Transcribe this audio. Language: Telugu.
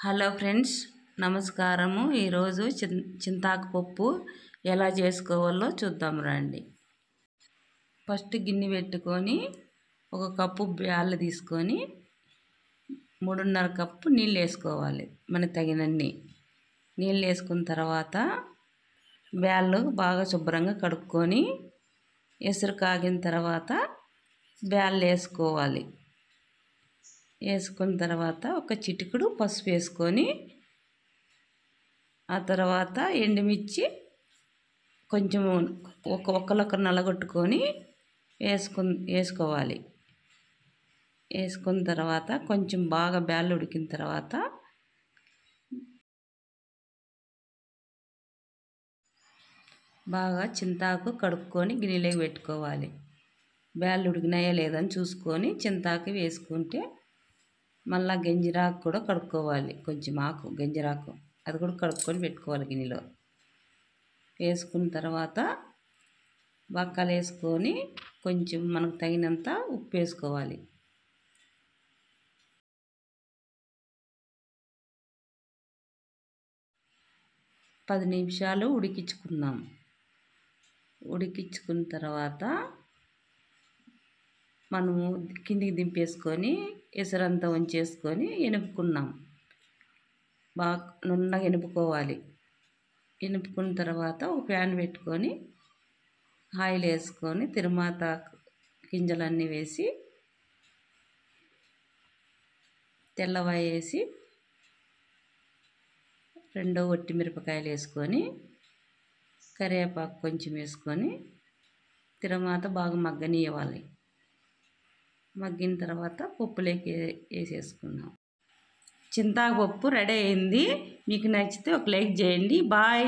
హలో ఫ్రెండ్స్, నమస్కారము. ఈరోజు చింతాకు పప్పు ఎలా చేసుకోవాలో చూద్దాం రండి. ఫస్ట్ గిన్నె పెట్టుకొని ఒక కప్పు బ్యాళ్ళు తీసుకొని 3.5 కప్పు నీళ్ళు వేసుకోవాలి. మనకు తగినన్ని నీళ్ళు వేసుకున్న తర్వాత బ్యాళ్ళు బాగా శుభ్రంగా కడుక్కొని ఎసురు కాగిన తర్వాత బ్యాళ్ళు వేసుకోవాలి. వేసుకున్న తర్వాత ఒక చిటికెడు పసుపు వేసుకొని ఆ తర్వాత ఎండుమిర్చి కొంచెం ఒక్కలొక్క నలగొట్టుకొని వేసుకోవాలి. వేసుకున్న తర్వాత కొంచెం బాగా బ్యాళ్ళు ఉడికిన తర్వాత బాగా చింతాకు కడుక్కొని గిన్నెలోకి పెట్టుకోవాలి. బ్యాళ్ళు ఉడికినాయా లేదని చూసుకొని చింతాకు వేసుకుంటే మళ్ళీ గంజిరాకు కూడా కడుక్కోవాలి. కొంచెం ఆకు గంజిరాకు అది కూడా కడుక్కొని పెట్టుకోవాలి. గిన్నెలో వేసుకున్న తర్వాత బక్కలు వేసుకొని కొంచెం మనకు తగినంత ఉప్పు వేసుకోవాలి. పది నిమిషాలు ఉడికించుకున్నాం. ఉడికించుకున్న తర్వాత మనము కిందికి దింపేసుకొని ఎసరంతా ఉంచేసుకొని ఎనుపుకున్నాం. బాగా నున్నగా ఎనుపుకోవాలి. ఎనుపుకున్న తర్వాత ఒక ప్యాన్ పెట్టుకొని ఆయిల్ వేసుకొని తిరుమాత గింజలన్నీ వేసి తెల్లవాయి వేసి 2 ఒట్టిమిరపకాయలు వేసుకొని కరివేపాకు కొంచెం వేసుకొని తిరుమాత బాగా మగ్గనివ్వాలి. మగ్గిన తర్వాత పప్పులోకి వేసేసుకున్నాం. చింతాకు పప్పు రెడీ అయింది. మీకు నచ్చితే ఒక లైక్ చేయండి. బాయ్.